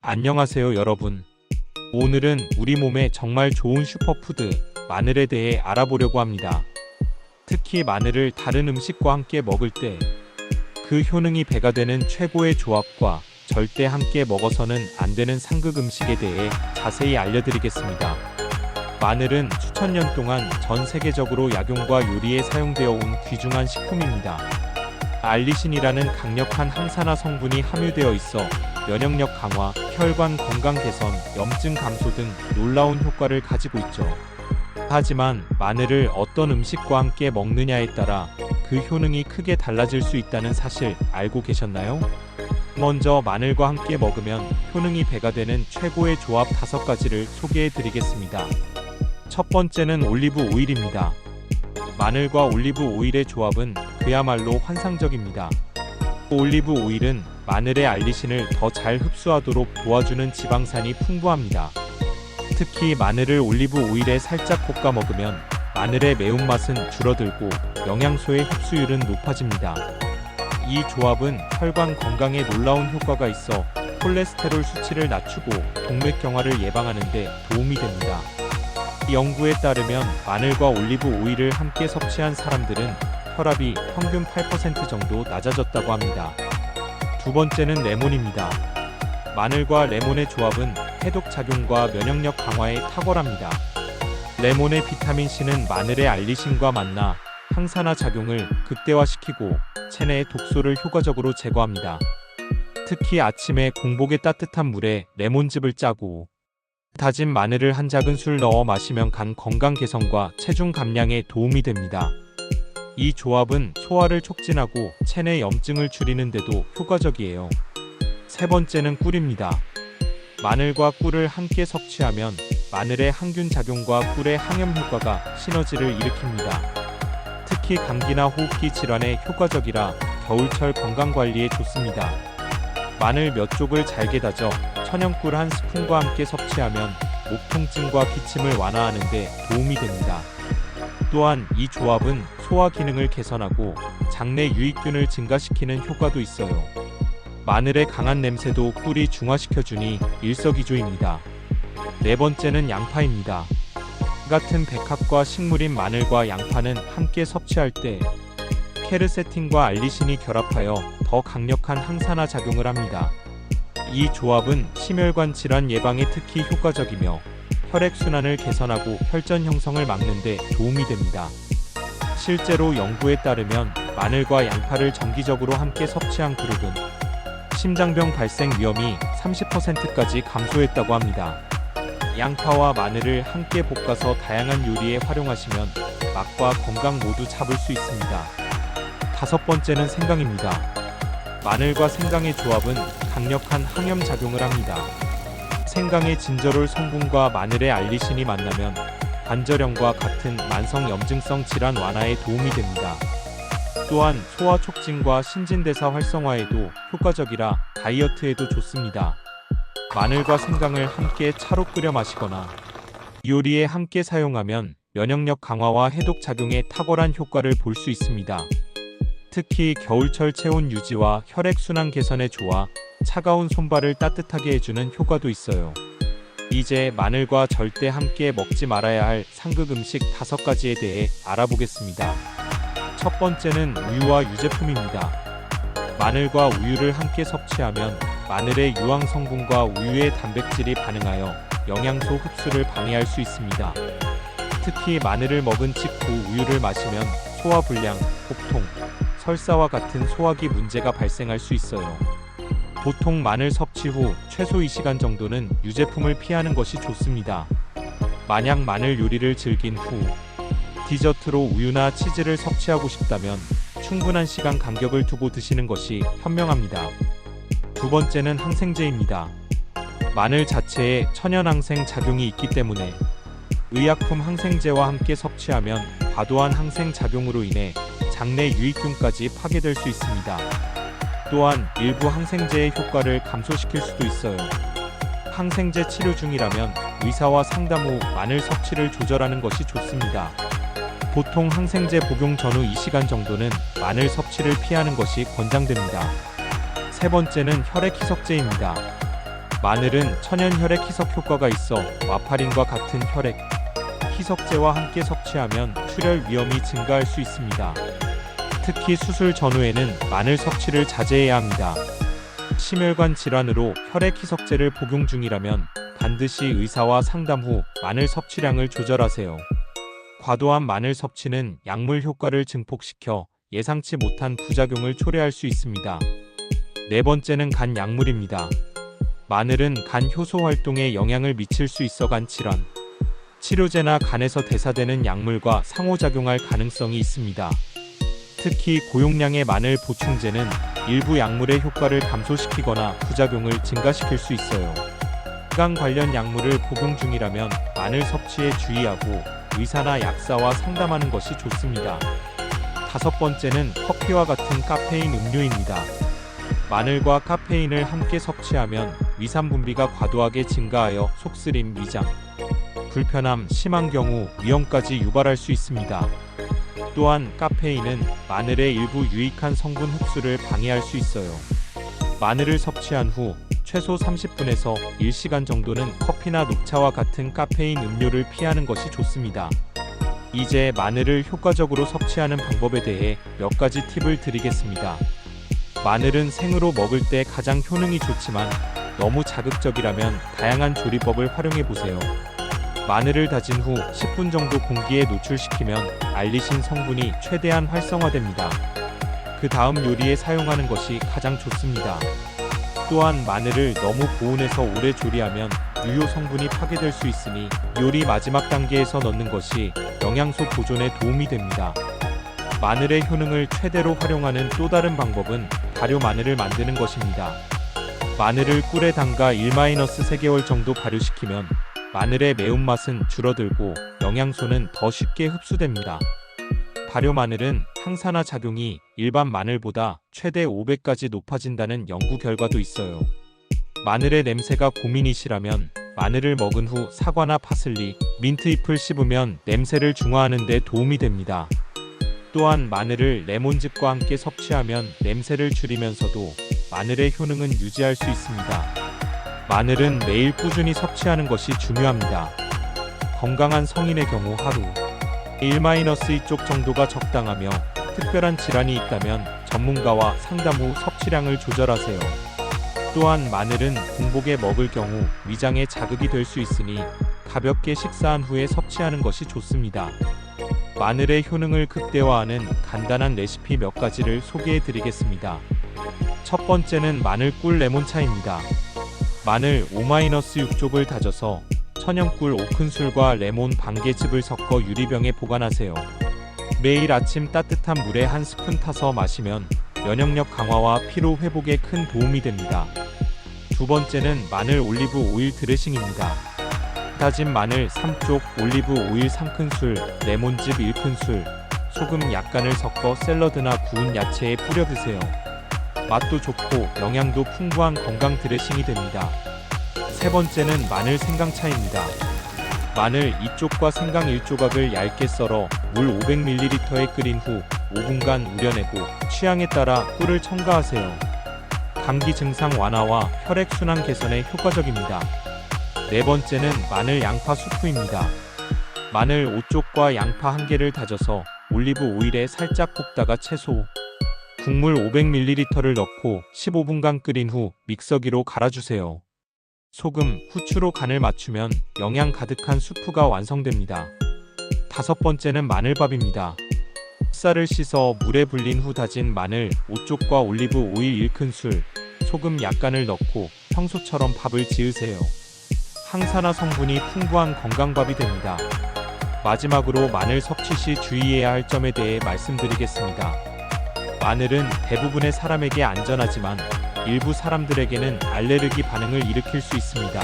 안녕하세요 여러분. 오늘은 우리 몸에 정말 좋은 슈퍼푸드 마늘에 대해 알아보려고 합니다. 특히 마늘을 다른 음식과 함께 먹을 때 그 효능이 배가 되는 최고의 조합과 절대 함께 먹어서는 안 되는 상극 음식에 대해 자세히 알려드리겠습니다. 마늘은 수천 년 동안 전 세계적으로 약용과 요리에 사용되어 온 귀중한 식품입니다. 알리신이라는 강력한 항산화 성분이 함유되어 있어 면역력 강화, 혈관 건강 개선, 염증 감소 등 놀라운 효과를 가지고 있죠. 하지만 마늘을 어떤 음식과 함께 먹느냐에 따라 그 효능이 크게 달라질 수 있다는 사실 알고 계셨나요? 먼저 마늘과 함께 먹으면 효능이 배가 되는 최고의 조합 5가지를 소개해 드리겠습니다. 첫 번째는 올리브 오일입니다. 마늘과 올리브 오일의 조합은 그야말로 환상적입니다. 올리브 오일은 마늘의 알리신을 더 잘 흡수하도록 도와주는 지방산이 풍부합니다. 특히 마늘을 올리브 오일에 살짝 볶아 먹으면 마늘의 매운맛은 줄어들고 영양소의 흡수율은 높아집니다. 이 조합은 혈관 건강에 놀라운 효과가 있어 콜레스테롤 수치를 낮추고 동맥경화를 예방하는 데 도움이 됩니다. 연구에 따르면 마늘과 올리브 오일을 함께 섭취한 사람들은 혈압이 평균 8% 정도 낮아졌다고 합니다. 두 번째는 레몬입니다. 마늘과 레몬의 조합은 해독작용과 면역력 강화에 탁월합니다. 레몬의 비타민C는 마늘의 알리신과 만나 항산화 작용을 극대화시키고 체내의 독소를 효과적으로 제거합니다. 특히 아침에 공복에 따뜻한 물에 레몬즙을 짜고 다진 마늘을 한 작은술 넣어 마시면 간 건강 개선과 체중 감량에 도움이 됩니다. 이 조합은 소화를 촉진하고 체내 염증을 줄이는 데도 효과적이에요. 세 번째는 꿀입니다. 마늘과 꿀을 함께 섭취하면 마늘의 항균 작용과 꿀의 항염 효과가 시너지를 일으킵니다. 특히 감기나 호흡기 질환에 효과적이라 겨울철 건강관리에 좋습니다. 마늘 몇 쪽을 잘게 다져 천연꿀 한 스푼과 함께 섭취하면 목 통증과 기침을 완화하는 데 도움이 됩니다. 또한 이 조합은 소화 기능을 개선하고 장내 유익균을 증가시키는 효과도 있어요. 마늘의 강한 냄새도 꿀이 중화시켜주니 일석이조입니다. 네 번째는 양파입니다. 같은 백합과 식물인 마늘과 양파는 함께 섭취할 때 케르세틴과 알리신이 결합하여 더 강력한 항산화 작용을 합니다. 이 조합은 심혈관 질환 예방에 특히 효과적이며 혈액순환을 개선하고 혈전 형성을 막는 데 도움이 됩니다. 실제로 연구에 따르면 마늘과 양파를 정기적으로 함께 섭취한 그룹은 심장병 발생 위험이 30%까지 감소했다고 합니다. 양파와 마늘을 함께 볶아서 다양한 요리에 활용하시면 맛과 건강 모두 잡을 수 있습니다. 다섯 번째는 생강입니다. 마늘과 생강의 조합은 강력한 항염 작용을 합니다. 생강의 진저롤 성분과 마늘의 알리신이 만나면 관절염과 같은 만성 염증성 질환 완화에 도움이 됩니다. 또한 소화 촉진과 신진대사 활성화에도 효과적이라 다이어트에도 좋습니다. 마늘과 생강을 함께 차로 끓여 마시거나 요리에 함께 사용하면 면역력 강화와 해독 작용에 탁월한 효과를 볼 수 있습니다. 특히 겨울철 체온 유지와 혈액순환 개선에 좋아 차가운 손발을 따뜻하게 해주는 효과도 있어요. 이제 마늘과 절대 함께 먹지 말아야 할 상극 음식 5가지에 대해 알아보겠습니다. 첫 번째는 우유와 유제품입니다. 마늘과 우유를 함께 섭취하면 마늘의 유황 성분과 우유의 단백질이 반응하여 영양소 흡수를 방해할 수 있습니다. 특히 마늘을 먹은 직후 우유를 마시면 소화불량, 복통, 설사와 같은 소화기 문제가 발생할 수 있어요. 보통 마늘 섭취 후 최소 2시간 정도는 유제품을 피하는 것이 좋습니다. 만약 마늘 요리를 즐긴 후 디저트로 우유나 치즈를 섭취하고 싶다면 충분한 시간 간격을 두고 드시는 것이 현명합니다. 두 번째는 항생제입니다. 마늘 자체에 천연항생 작용이 있기 때문에 의약품 항생제와 함께 섭취하면 과도한 항생 작용으로 인해 장내 유익균까지 파괴될 수 있습니다. 또한 일부 항생제의 효과를 감소시킬 수도 있어요. 항생제 치료 중이라면 의사와 상담 후 마늘 섭취를 조절하는 것이 좋습니다. 보통 항생제 복용 전후 2시간 정도는 마늘 섭취를 피하는 것이 권장됩니다. 세 번째는 혈액 희석제입니다. 마늘은 천연 혈액 희석 효과가 있어 와파린과 같은 혈액 희석제와 함께 섭취하면 출혈 위험이 증가할 수 있습니다. 특히 수술 전후에는 마늘 섭취를 자제해야 합니다. 심혈관 질환으로 혈액 희석제를 복용 중이라면 반드시 의사와 상담 후 마늘 섭취량을 조절하세요. 과도한 마늘 섭취는 약물 효과를 증폭시켜 예상치 못한 부작용을 초래할 수 있습니다. 네 번째는 간 약물입니다. 마늘은 간 효소 활동에 영향을 미칠 수 있어 간 질환, 치료제나 간에서 대사되는 약물과 상호작용할 가능성이 있습니다. 특히 고용량의 마늘 보충제는 일부 약물의 효과를 감소시키거나 부작용을 증가시킬 수 있어요. 간 관련 약물을 복용 중이라면 마늘 섭취에 주의하고 의사나 약사와 상담하는 것이 좋습니다. 다섯 번째는 커피와 같은 카페인 음료입니다. 마늘과 카페인을 함께 섭취하면 위산 분비가 과도하게 증가하여 속쓰림, 위장 불편함, 심한 경우 위염까지 유발할 수 있습니다. 또한 카페인은 마늘의 일부 유익한 성분 흡수를 방해할 수 있어요. 마늘을 섭취한 후 최소 30분에서 1시간 정도는 커피나 녹차와 같은 카페인 음료를 피하는 것이 좋습니다. 이제 마늘을 효과적으로 섭취하는 방법에 대해 몇 가지 팁을 드리겠습니다. 마늘은 생으로 먹을 때 가장 효능이 좋지만 너무 자극적이라면 다양한 조리법을 활용해 보세요. 마늘을 다진 후 10분 정도 공기에 노출시키면 알리신 성분이 최대한 활성화됩니다. 그 다음 요리에 사용하는 것이 가장 좋습니다. 또한 마늘을 너무 고온에서 오래 조리하면 유효 성분이 파괴될 수 있으니 요리 마지막 단계에서 넣는 것이 영양소 보존에 도움이 됩니다. 마늘의 효능을 최대로 활용하는 또 다른 방법은 발효 마늘을 만드는 것입니다. 마늘을 꿀에 담가 1-3개월 정도 발효시키면 마늘의 매운맛은 줄어들고 영양소는 더 쉽게 흡수됩니다. 발효 마늘은 항산화 작용이 일반 마늘보다 최대 5배까지 높아진다는 연구 결과도 있어요. 마늘의 냄새가 고민이시라면 마늘을 먹은 후 사과나 파슬리, 민트 잎을 씹으면 냄새를 중화하는 데 도움이 됩니다. 또한 마늘을 레몬즙과 함께 섭취하면 냄새를 줄이면서도 마늘의 효능은 유지할 수 있습니다. 마늘은 매일 꾸준히 섭취하는 것이 중요합니다. 건강한 성인의 경우 하루 1-2쪽 정도가 적당하며 특별한 질환이 있다면 전문가와 상담 후 섭취량을 조절하세요. 또한 마늘은 공복에 먹을 경우 위장에 자극이 될 수 있으니 가볍게 식사한 후에 섭취하는 것이 좋습니다. 마늘의 효능을 극대화하는 간단한 레시피 몇 가지를 소개해 드리겠습니다. 첫 번째는 마늘꿀 레몬차입니다. 마늘 5-6쪽을 다져서 천연꿀 5큰술과 레몬 반개즙을 섞어 유리병에 보관하세요. 매일 아침 따뜻한 물에 한 스푼 타서 마시면 면역력 강화와 피로 회복에 큰 도움이 됩니다. 두 번째는 마늘 올리브 오일 드레싱입니다. 다진 마늘 3쪽, 올리브 오일 3큰술, 레몬즙 1큰술, 소금 약간을 섞어 샐러드나 구운 야채에 뿌려 드세요. 맛도 좋고 영양도 풍부한 건강 드레싱이 됩니다. 세 번째는 마늘 생강차입니다. 마늘 2쪽과 생강 1조각을 얇게 썰어 물 500ml에 끓인 후 5분간 우려내고 취향에 따라 꿀을 첨가하세요. 감기 증상 완화와 혈액순환 개선에 효과적입니다. 네 번째는 마늘 양파 수프입니다. 마늘 5쪽과 양파 1개를 다져서 올리브 오일에 살짝 볶다가 채소, 국물 500ml를 넣고 15분간 끓인 후 믹서기로 갈아주세요. 소금, 후추로 간을 맞추면 영양 가득한 수프가 완성됩니다. 다섯 번째는 마늘밥입니다. 쌀을 씻어 물에 불린 후 다진 마늘 5쪽과 올리브 오일 1큰술, 소금 약간을 넣고 평소처럼 밥을 지으세요. 항산화 성분이 풍부한 건강밥이 됩니다. 마지막으로 마늘 섭취 시 주의해야 할 점에 대해 말씀드리겠습니다. 마늘은 대부분의 사람에게 안전하지만 일부 사람들에게는 알레르기 반응을 일으킬 수 있습니다.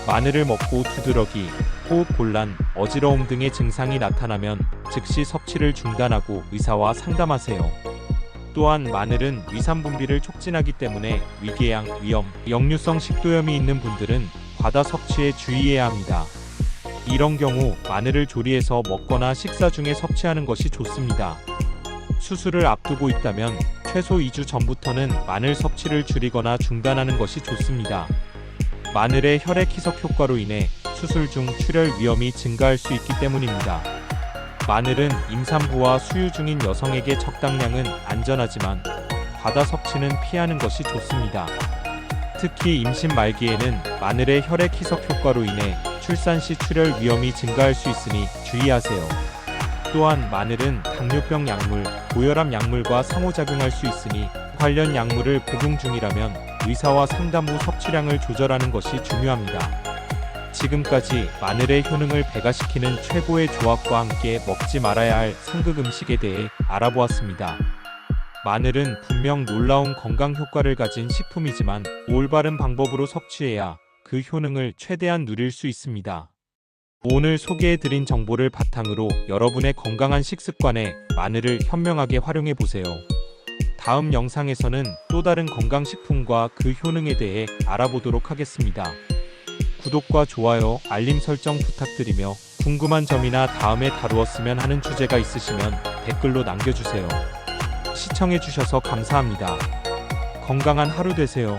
마늘을 먹고 두드러기, 호흡 곤란, 어지러움 등의 증상이 나타나면 즉시 섭취를 중단하고 의사와 상담하세요. 또한 마늘은 위산 분비를 촉진하기 때문에 위궤양, 위염, 역류성 식도염이 있는 분들은 과다 섭취에 주의해야 합니다. 이런 경우 마늘을 조리해서 먹거나 식사 중에 섭취하는 것이 좋습니다. 수술을 앞두고 있다면 최소 2주 전부터는 마늘 섭취를 줄이거나 중단하는 것이 좋습니다. 마늘의 혈액 희석 효과로 인해 수술 중 출혈 위험이 증가할 수 있기 때문입니다. 마늘은 임산부와 수유 중인 여성에게 적당량은 안전하지만 과다 섭취는 피하는 것이 좋습니다. 특히 임신 말기에는 마늘의 혈액 희석 효과로 인해 출산 시 출혈 위험이 증가할 수 있으니 주의하세요. 또한 마늘은 당뇨병 약물, 고혈압 약물과 상호작용할 수 있으니 관련 약물을 복용 중이라면 의사와 상담 후 섭취량을 조절하는 것이 중요합니다. 지금까지 마늘의 효능을 배가시키는 최고의 조합과 함께 먹지 말아야 할 상극 음식에 대해 알아보았습니다. 마늘은 분명 놀라운 건강 효과를 가진 식품이지만 올바른 방법으로 섭취해야 그 효능을 최대한 누릴 수 있습니다. 오늘 소개해드린 정보를 바탕으로 여러분의 건강한 식습관에 마늘을 현명하게 활용해보세요. 다음 영상에서는 또 다른 건강식품과 그 효능에 대해 알아보도록 하겠습니다. 구독과 좋아요, 알림 설정 부탁드리며 궁금한 점이나 다음에 다루었으면 하는 주제가 있으시면 댓글로 남겨주세요. 시청해주셔서 감사합니다. 건강한 하루 되세요.